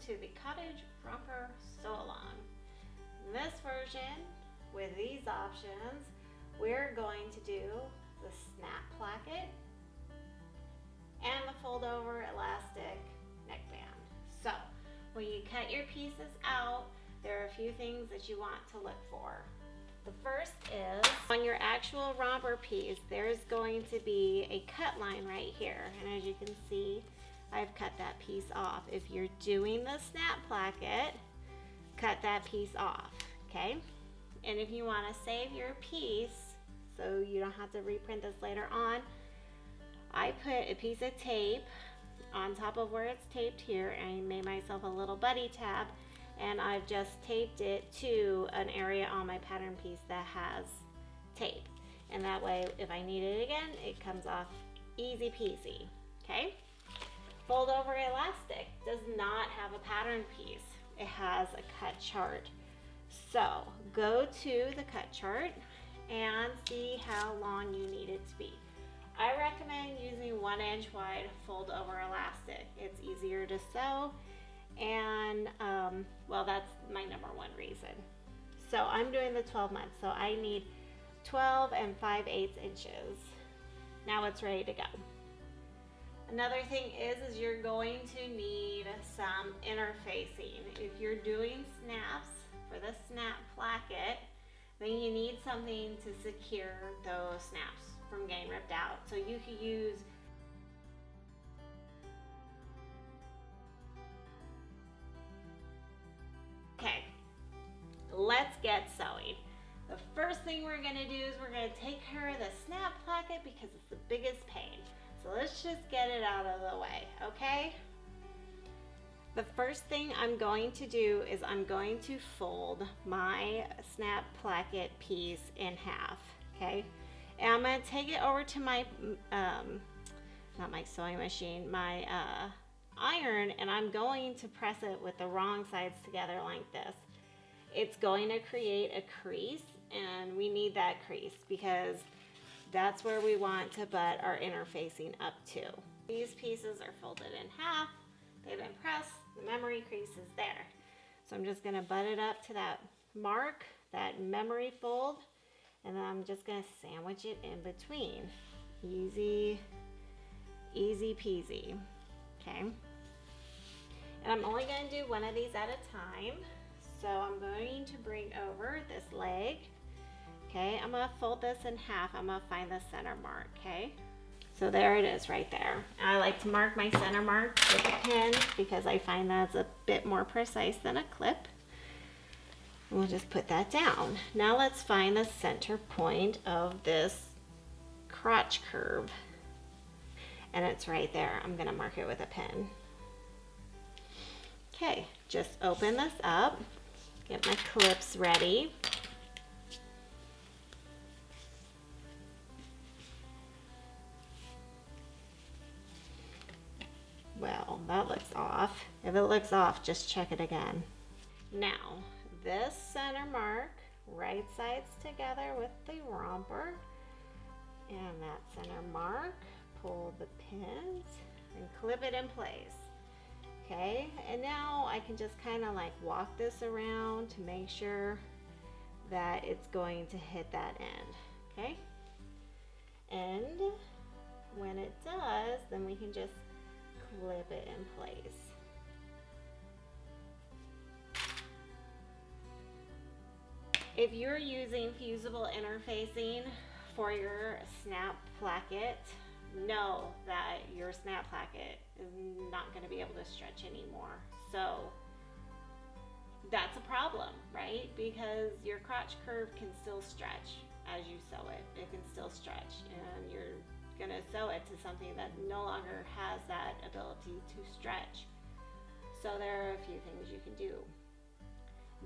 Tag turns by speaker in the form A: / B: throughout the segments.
A: to the Cottage Romper Sew Along. In this version, with these options, we're going to do the snap placket and the fold over elastic neckband. So when you cut your pieces out, there are a few things that you want to look for. The first is on your actual romper piece, there's going to be a cut line right here. And as you can see, I've cut that piece off. If you're doing the snap placket, cut that piece off, okay? And if you want to save your piece so you don't have to reprint this later on, I put a piece of tape on top of where it's taped here, and I made myself a little buddy tab, and I've just taped it to an area on my pattern piece that has tape. And that way, if I need it again, it comes off easy peasy, okay? Fold over elastic does not have a pattern piece. It has a cut chart. So go to the cut chart and see how long you need it to be. I recommend using 1 inch wide fold over elastic. It's easier to sew, and well, that's my #1 reason. So I'm doing the 12 months, so I need 12 and 5/8 inches. Now it's ready to go. Another thing is you're going to need some interfacing. If you're doing snaps for the snap placket, then you need something to secure those snaps from getting ripped out. So you could use okay, let's get sewing. The first thing we're gonna do is we're gonna take care of the snap placket because it's the biggest pain. So let's just get it out of the way, okay? The first thing I'm going to do is I'm going to fold my snap placket piece in half, okay? And I'm gonna take it over to my, not my sewing machine, my iron, and I'm going to press it with the wrong sides together like this. It's going to create a crease, and we need that crease because that's where we want to butt our interfacing up to. These pieces are folded in half, they've been pressed, the memory crease is there. So I'm just gonna butt it up to that mark, that memory fold, and then I'm just gonna sandwich it in between. Easy, easy peasy, okay? And I'm only gonna do one of these at a time. So I'm going to bring over this leg. Okay, I'm gonna fold this in half. I'm gonna find the center mark, okay? So there it is right there. I like to mark my center mark with a pin because I find that's a bit more precise than a clip. And we'll just put that down. Now let's find the center point of this crotch curve. And it's right there. I'm gonna mark it with a pin. Okay, just open this up, get my clips ready. Well, that looks off. If it looks off, just check it again. Now, this center mark, right sides together with the romper, and that center mark, pull the pins and clip it in place. Okay, and now I can just kind of like walk this around to make sure that it's going to hit that end, okay? And when it does, then we can just clip it in place. If you're using fusible interfacing for your snap placket, know that your snap placket is not going to be able to stretch anymore. So that's a problem, right? Because your crotch curve can still stretch as you sew it. It can still stretch, and you're gonna sew it to something that no longer has that ability to stretch. So there are a few things you can do.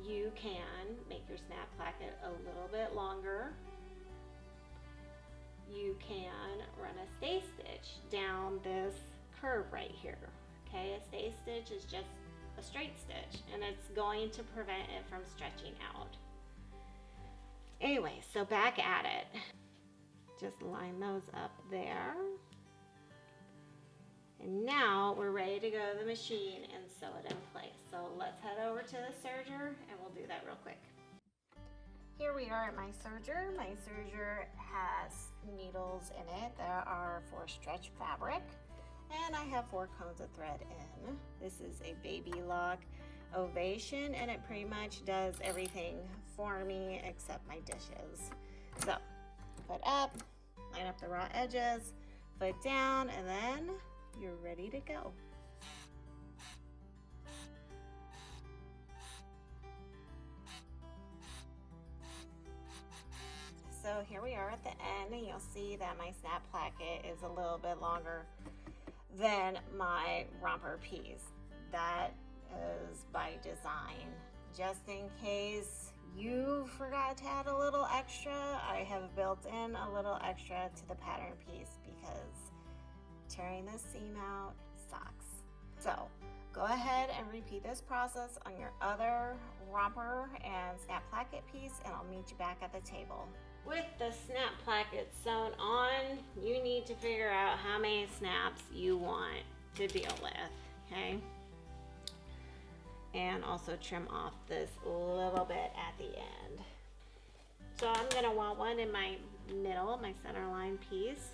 A: You can make your snap placket a little bit longer. You can run a stay stitch down this curve right here. Okay, a stay stitch is just a straight stitch, and it's going to prevent it from stretching out. Anyway, so back at it. Just line those up there. And now we're ready to go to the machine and sew it in place. So So let's head over to the serger and we'll do that real quick. Here we are at my serger. My serger has needles in it that are for stretch fabric, and I have 4 cones of thread in. This is a baby lock ovation, and it pretty much does everything for me except my dishes. So foot up, line up the raw edges, foot down, and then you're ready to go. So here we are at the end, and you'll see that my snap placket is a little bit longer than my romper piece. That is by design. Just in case you forgot to add a little extra, I have built in a little extra to the pattern piece because tearing this seam out sucks. So go ahead and repeat this process on your other romper and snap placket piece, and I'll meet you back at the table. With the snap placket sewn on, you need to figure out how many snaps you want to deal with, okay? And also trim off this little bit at the end. So I'm gonna want one in my middle, my center line piece.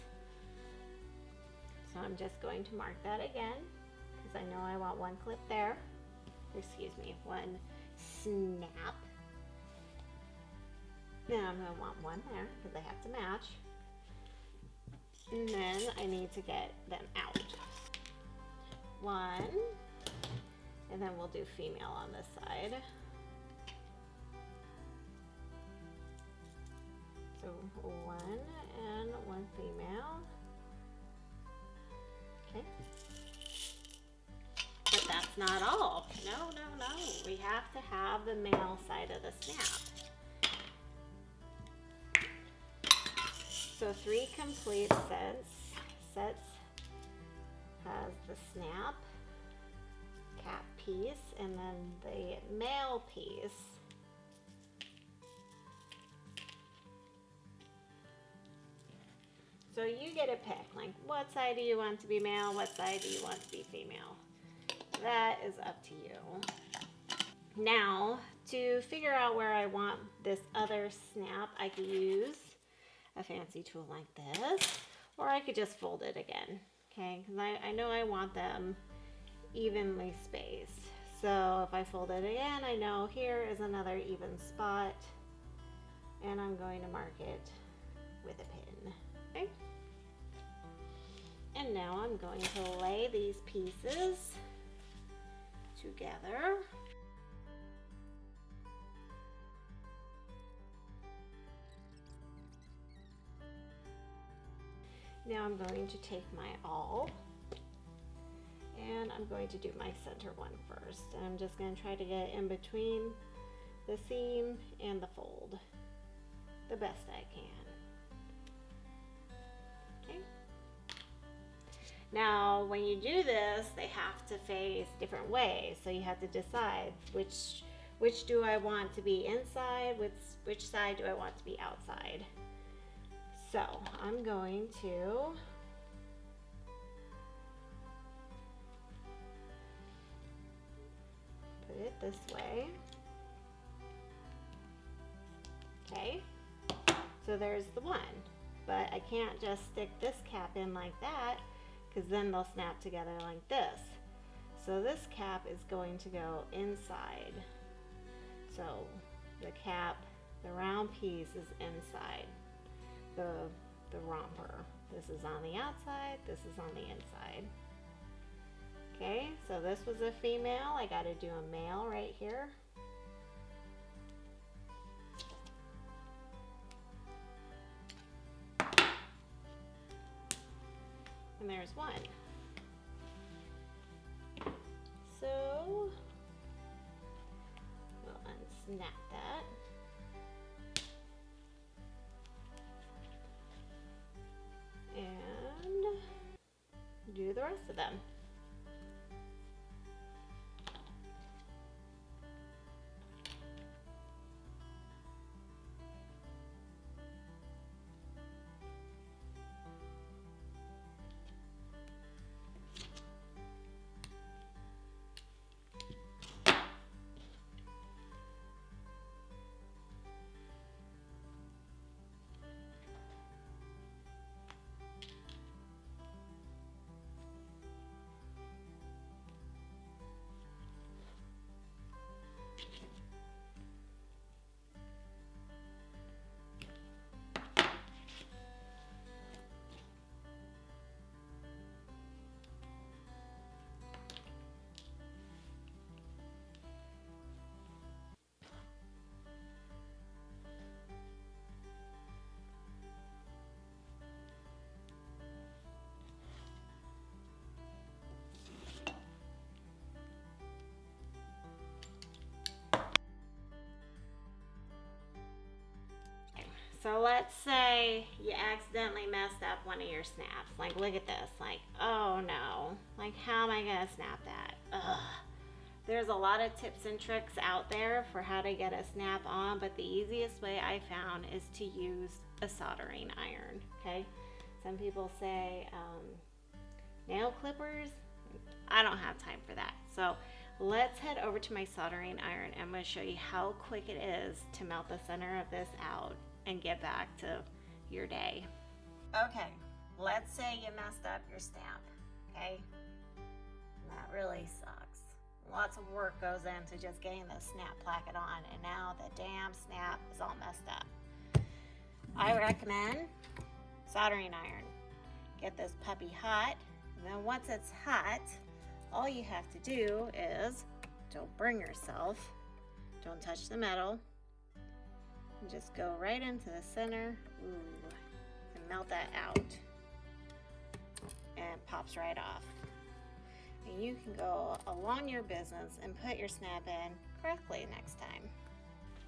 A: So I'm just going to mark that again, because I know I want one clip there. Excuse me, one snap. Now I'm going to want one there because they have to match. And then I need to get them out. One, and then we'll do female on this side. So one and one female. Okay. But that's not all. No, no, no. We have to have the male side of the snap. So 3 complete sets has the snap, cap piece, and then the male piece. So you get a pick, like what side do you want to be male, what side do you want to be female? That is up to you. Now, to figure out where I want this other snap, I could use a fancy tool like this, or I could just fold it again, okay? Because I know I want them evenly spaced. So if I fold it again, I know here is another even spot, and I'm going to mark it with a pin, okay? And now I'm going to lay these pieces together. Now I'm going to take my awl, and I'm going to do my center one first. And I'm just going to try to get in between the seam and the fold the best I can. Okay. Now when you do this, they have to face different ways, so you have to decide which do I want to be inside, which side do I want to be outside. So I'm going to put it this way. Okay, so there's the one, but I can't just stick this cap in like that because then they'll snap together like this. So this cap is going to go inside. So the cap, the round piece is inside the romper. This is on the outside, this is on the inside. Okay, so this was a female. I got to do a male right here. And there's one. So we'll unsnap that. And do the rest of them. So let's say you accidentally messed up one of your snaps. Like, look at this. Like, oh no. Like, how am I gonna snap that? Ugh. There's a lot of tips and tricks out there for how to get a snap on, but the easiest way I found is to use a soldering iron, okay? Some people say nail clippers. I don't have time for that. So let's head over to my soldering iron. I'm going to show you how quick it is to melt the center of this out and get back to your day. Okay, let's say you messed up your snap, okay? That really sucks. Lots of work goes into just getting the snap placket on, and now the damn snap is all messed up. I recommend soldering iron. Get this puppy hot, and then once it's hot, all you have to do is, don't burn yourself, don't touch the metal, and just go right into the center, and melt that out, and it pops right off. And you can go along your business and put your snap in correctly next time.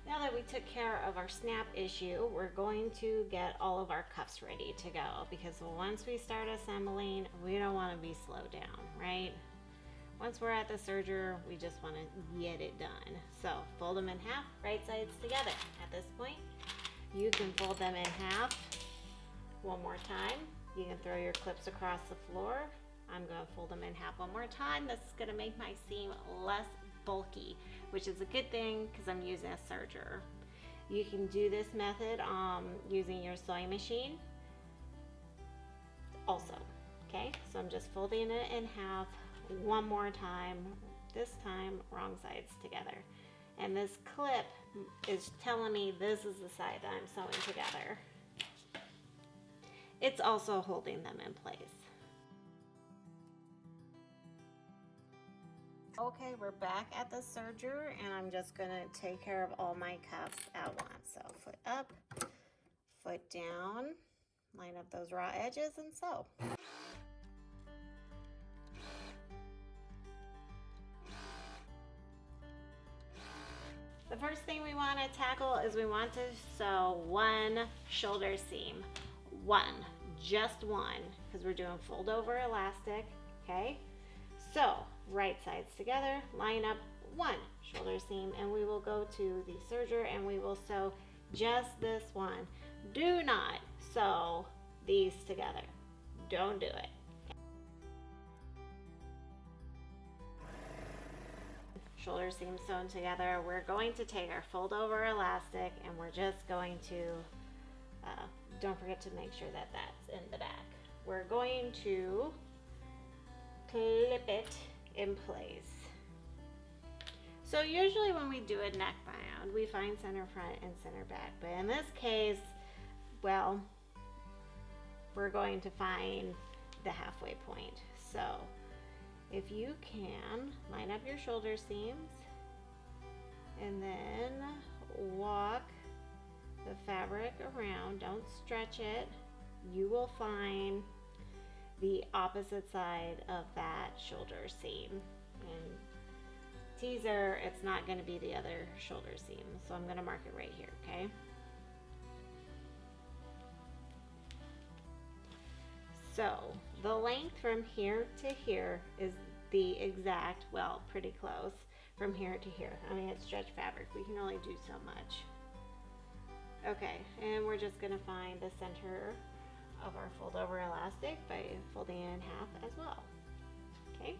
A: Now that we took care of our snap issue, we're going to get all of our cuffs ready to go, because once we start assembling, we don't want to be slowed down, right? Once we're at the serger, we just want to get it done. So fold them in half, right sides together. At this point, you can fold them in half one more time. You can throw your clips across the floor. I'm going to fold them in half one more time. This is going to make my seam less bulky, which is a good thing because I'm using a serger. You can do this method using your sewing machine also. Okay, so I'm just folding it in half one more time, this time wrong sides together. And this clip is telling me this is the side that I'm sewing together. It's also holding them in place. Okay, we're back at the serger, and I'm just gonna take care of all my cuffs at once. So foot up, foot down, line up those raw edges and sew. The first thing we want to tackle is we want to sew one shoulder seam. One, just one, because we're doing fold over elastic, okay? So, right sides together, line up one shoulder seam, and we will go to the serger and we will sew just this one. Do not sew these together. Don't do it. Shoulder seam sewn together. We're going to take our fold over elastic and we're just going to, don't forget to make sure that that's in the back. We're going to clip it in place. So usually when we do a neck bind, we find center front and center back, but in this case, well, we're going to find the halfway point. So if you can, line up your shoulder seams and then walk the fabric around, don't stretch it. You will find the opposite side of that shoulder seam. And teaser, it's not going to be the other shoulder seam, so I'm going to mark it right here, okay? So the length from here to here is the exact, well, pretty close from here to here. I mean, it's stretch fabric. We can only do so much. Okay, and we're just going to find the center of our fold over elastic by folding it in half as well. Okay,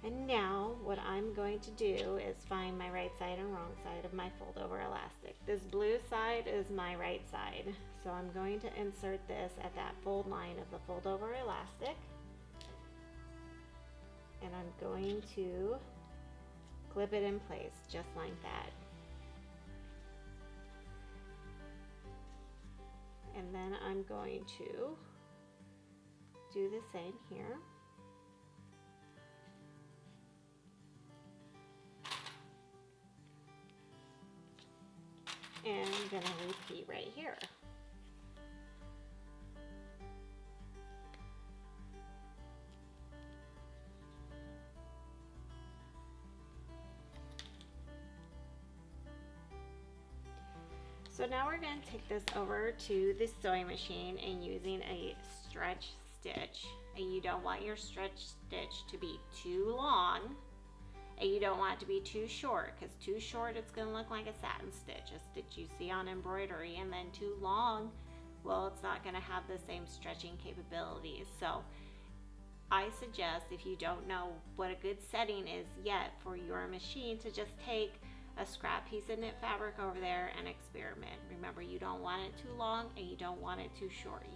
A: and now what I'm going to do is find my right side and wrong side of my fold over elastic. This blue side is my right side, so I'm going to insert this at that fold line of the fold over elastic, and I'm going to clip it in place just like that. And then I'm going to do the same here. And I'm going to repeat right here. So So now we're going to take this over to the sewing machine and using a stretch stitch. And you don't want your stretch stitch to be too long, and you don't want it to be too short, because too short it's going to look like a satin stitch, a stitch you see on embroidery, and then too long, well, it's not going to have the same stretching capabilities. So I suggest, if you don't know what a good setting is yet for your machine, to just take a scrap piece of knit fabric over there and experiment. Remember, you don't want it too long and you don't want it too short.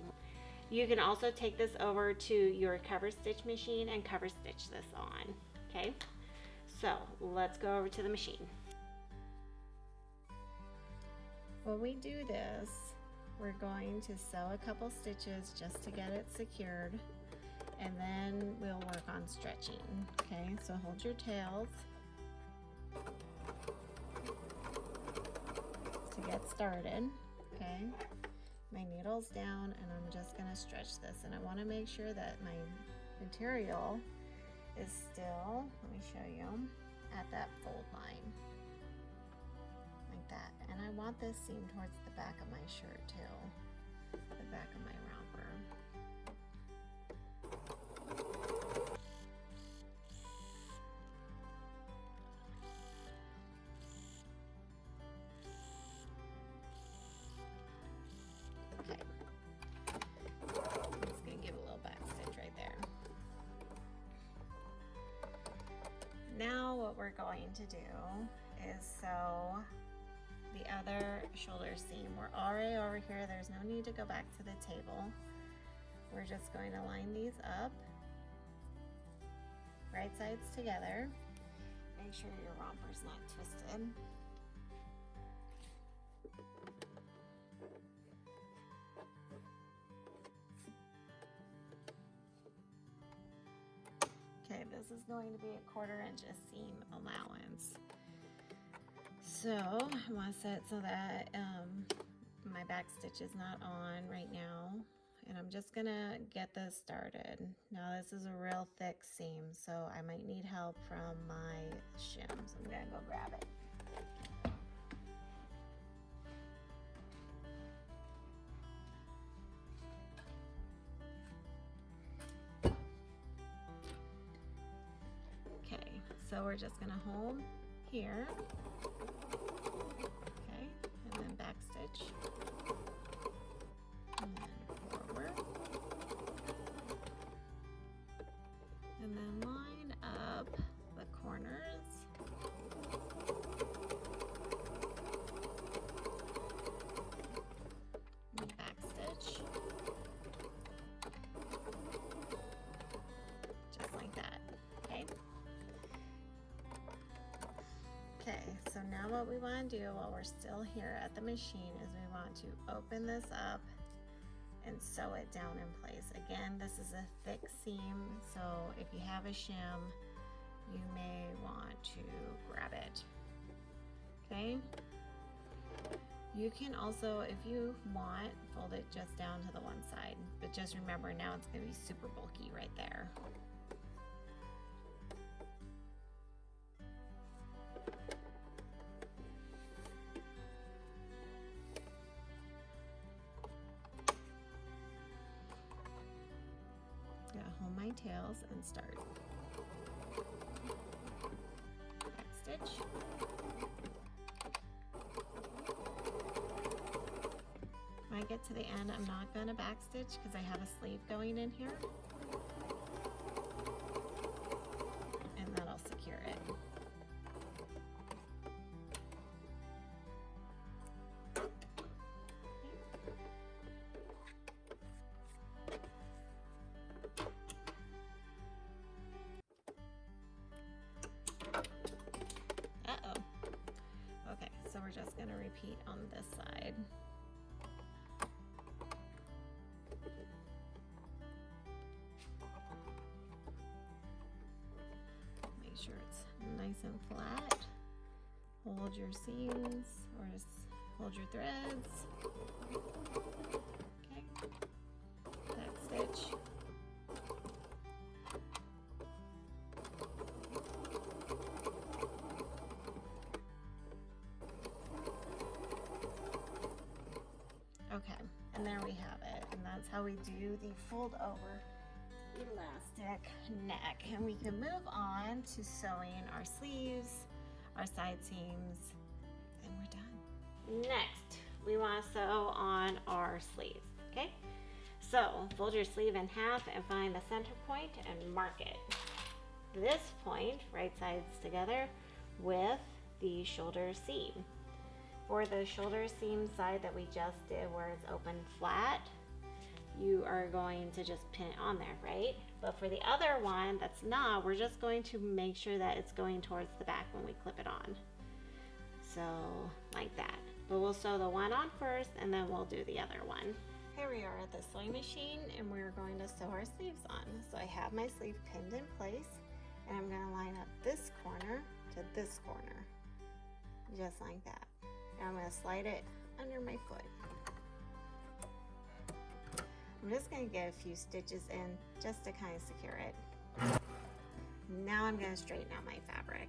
A: You can also take this over to your cover stitch machine and cover stitch this on. Okay, so let's go over to the machine. When we do this, we're going to sew a couple stitches just to get it secured, and then we'll work on stretching. Okay, so hold your tails to get started. Okay, my needle's down and I'm just going to stretch this, and I want to make sure that my material is still, let me show you, at that fold line like that. And I want this seam towards the back of my shirt too, the back of my romper. Okay, I'm just going to give a little back stitch right there. Now what we're going to do is sew the other shoulder seam. We're already over here, there's no need to go back to the table. We're just going to line these up, right sides together. Make sure your romper's not twisted. Okay, this is going to be a 1/4 inch of seam allowance. So I want to set it so that my back stitch is not on right now, and I'm just gonna get this started. Now this is a real thick seam, so I might need help from my shim, so I'm gonna go grab it. So we're just going to hold here, okay, and then back stitch, and then forward, and then line up the corners, and back stitch, just like that, okay? Okay, so now what we want to do while we're still here at the machine is we want to open this up and sew it down in place. Again, this is a thick seam, so if you have a shim, you may want to grab it. Okay? You can also, if you want, fold it just down to the one side, but just remember, now it's going to be super bulky right there. Hold my tails and start. Back stitch. When I get to the end, I'm not going to back stitch because I have a sleeve going in here, and that'll secure it. So we're just going to repeat on this side. Make sure it's nice and flat. Hold your seams, or just hold your threads. Okay. Back stitch. how we do the fold over elastic neck. And we can move on to sewing our sleeves, our side seams, and we're done. Next, we want to sew on our sleeves, okay? So fold your sleeve in half and find the center point and mark it. This point, right sides together with the shoulder seam. For the shoulder seam side that we just did where it's open flat, you are going to just pin it on there, right? But for the other one that's not, we're just going to make sure that it's going towards the back when we clip it on. So like that. But we'll sew the one on first and then we'll do the other one. Here we are at the sewing machine and we're going to sew our sleeves on. So I have my sleeve pinned in place and I'm going to line up this corner to this corner, just like that. And I'm going to slide it under my foot. I'm just going to get a few stitches in just to kind of secure it. Now I'm going to straighten out my fabric.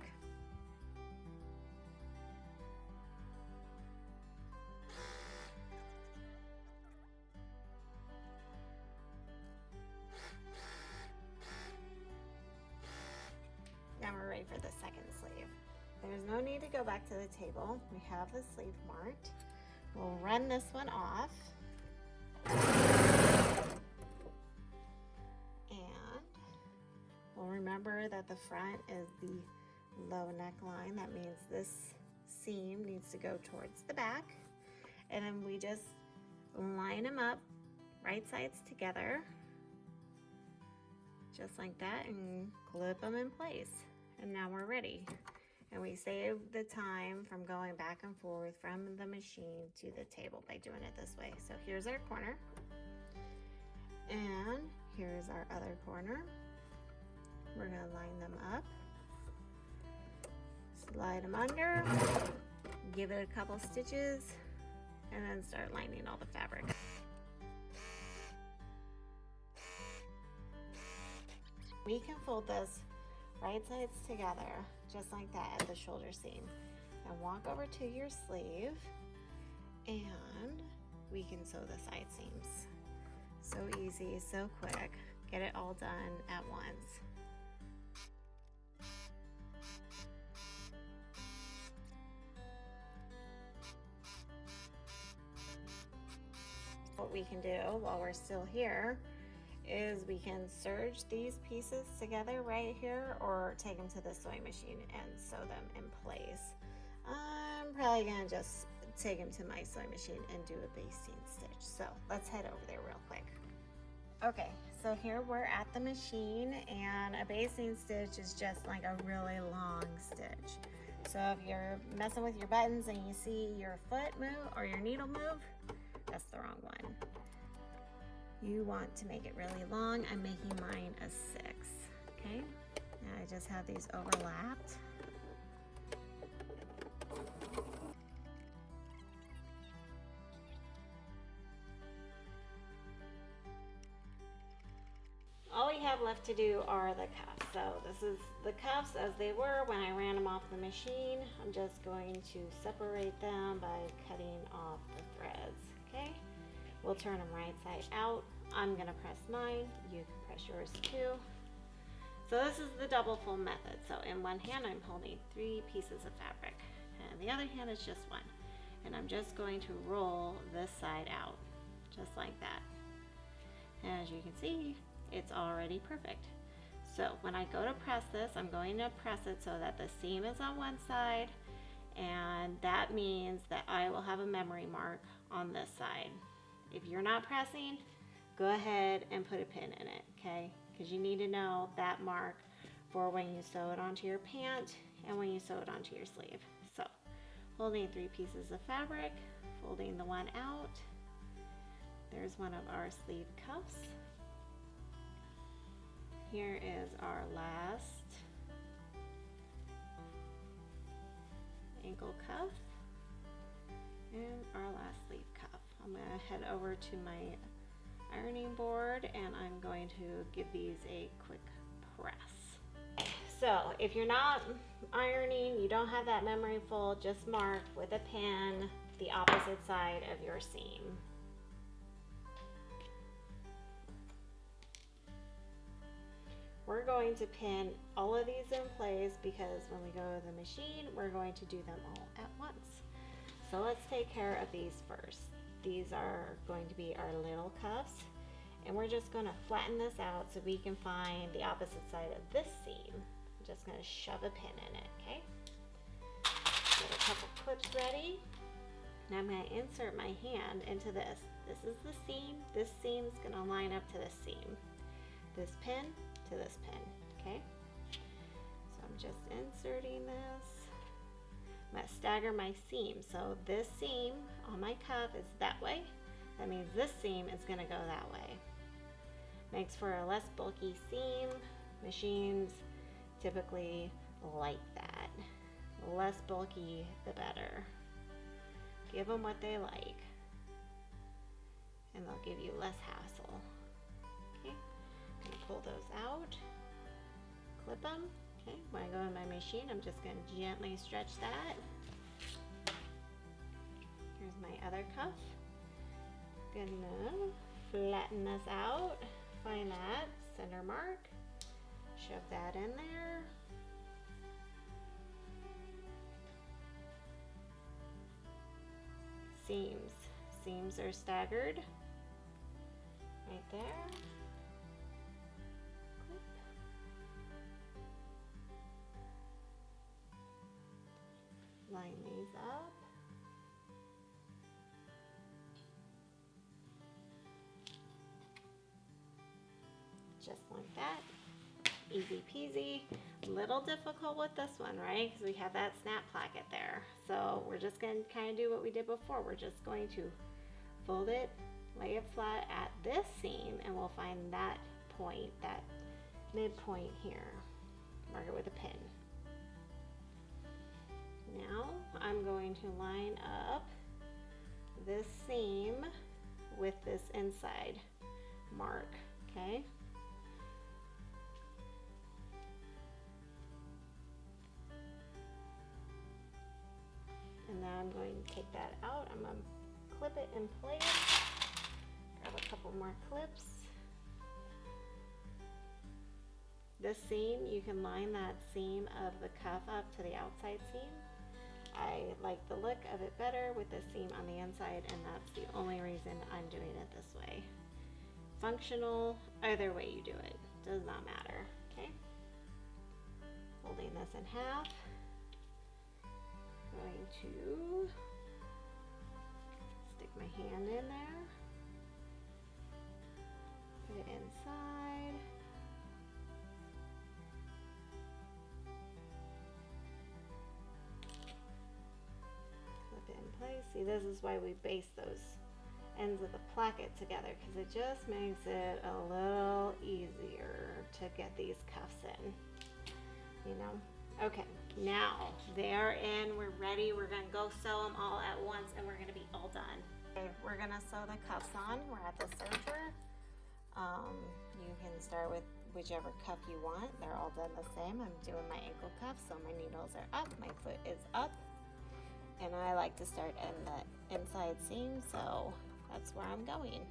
A: Now we're ready for the second sleeve. There's no need to go back to the table. We have the sleeve marked. We'll run this one off. And we'll remember that the front is the low neckline. That means this seam needs to go towards the back. And then we just line them up, right sides together, just like that, and clip them in place. And now we're ready. And we save the time from going back and forth from the machine to the table by doing it this way. So here's our corner. And here's our other corner. We're gonna line them up. Slide them under. Give it a couple stitches. And then start lining all the fabric. We can fold this right sides together, just like that at the shoulder seam. And walk over to your sleeve and we can sew the side seams. So easy, so quick. Get it all done at once. What we can do while we're still here is we can serge these pieces together right here or take them to the sewing machine and sew them in place. I'm probably gonna just take them to my sewing machine and do a basting stitch. So let's head over there real quick. Okay, so here we're at the machine and a basting stitch is just like a really long stitch. So if you're messing with your buttons and you see your foot move or your needle move, that's the wrong one. You want to make it really long. I'm making mine a 6, okay? Now I just have these overlapped. All we have left to do are the cuffs. So this is the cuffs as they were when I ran them off the machine. I'm just going to separate them by cutting off the threads, okay? We'll turn them right side out. I'm gonna press mine, you can press yours too. So this is the double fold method. So in one hand I'm holding 3 pieces of fabric and the other hand is just one. And I'm just going to roll this side out, just like that. And as you can see, it's already perfect. So when I go to press this, I'm going to press it so that the seam is on one side, and that means that I will have a memory mark on this side. If you're not pressing, go ahead and put a pin in it, okay? Because you need to know that mark for when you sew it onto your pant and when you sew it onto your sleeve. So holding 3 pieces of fabric, folding the one out. There's one of our sleeve cuffs. Here is our last ankle cuff and our last sleeve cuff. I'm going to head over to my ironing board and I'm going to give these a quick press. So if you're not ironing, you don't have that memory fold, just mark with a pin the opposite side of your seam. we're going to pin all of these in place because when we go to the machine, we're going to do them all at once. So let's take care of these first. These are going to be our little cuffs, and we're just going to flatten this out so we can find the opposite side of this seam. I'm just going to shove a pin in it, okay? Get a couple clips ready. Now I'm going to insert my hand into this. This is the seam. This seam is going to line up to this seam. This pin to this pin, okay? So I'm just inserting this. I'm going to stagger my seam. So this seam on my cuff is that way. That means this seam is going to go that way. Makes for a less bulky seam. Machines typically like that. The less bulky, the better. Give them what they like, and they'll give you less hassle. Okay, I'm gonna pull those out, clip them. Okay, when I go in my machine, I'm just gonna gently stretch that. Here's my other cuff. Gonna flatten this out, find that center mark, shove that in there. Seams are staggered right there. Clip. Line these up. Just like that. Easy peasy. Little difficult with this one, right? Because we have that snap placket there. So we're just going to kind of do what we did before. We're just going to fold it, lay it flat at this seam, and we'll find that point, that midpoint here. Mark it with a pin. Now I'm going to line up this seam with this inside mark, okay? And now I'm going to take that out. I'm going to clip it in place. Grab a couple more clips. This seam, you can line that seam of the cuff up to the outside seam. I like the look of it better with the seam on the inside, and that's the only reason I'm doing it this way. Functional, either way you do it, does not matter, okay? Folding this in half. Going to stick my hand in there, put it inside, clip it in place. See, this is why we base those ends of the placket together, because it just makes it a little easier to get these cuffs in, you know? Okay, now they're in, we're ready. We're gonna go sew them all at once, and we're gonna be all done. Okay, we're gonna sew the cuffs on. We're at the serger. You can start with whichever cuff you want. They're all done the same. I'm doing my ankle cuff, so my needles are up, my foot is up. And I like to start in the inside seam, so that's where I'm going.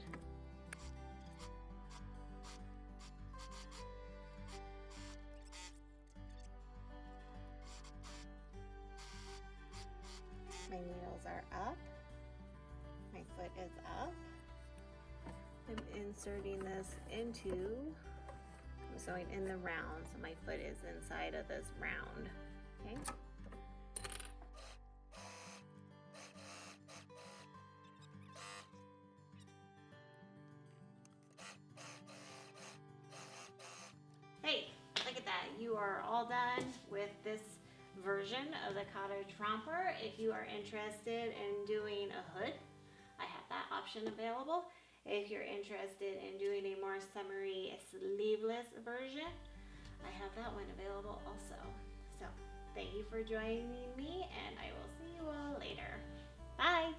A: My needles are up, my foot is up. I'm inserting this into, I'm sewing in the round, so my foot is inside of this round, okay? Hey, look at that, you are all done with this version of the Cottage Romper. If you are interested in doing a hood, I have that option available. If you're interested in doing a more summery sleeveless version, I have that one available also. So thank you for joining me, and I will see you all later. Bye.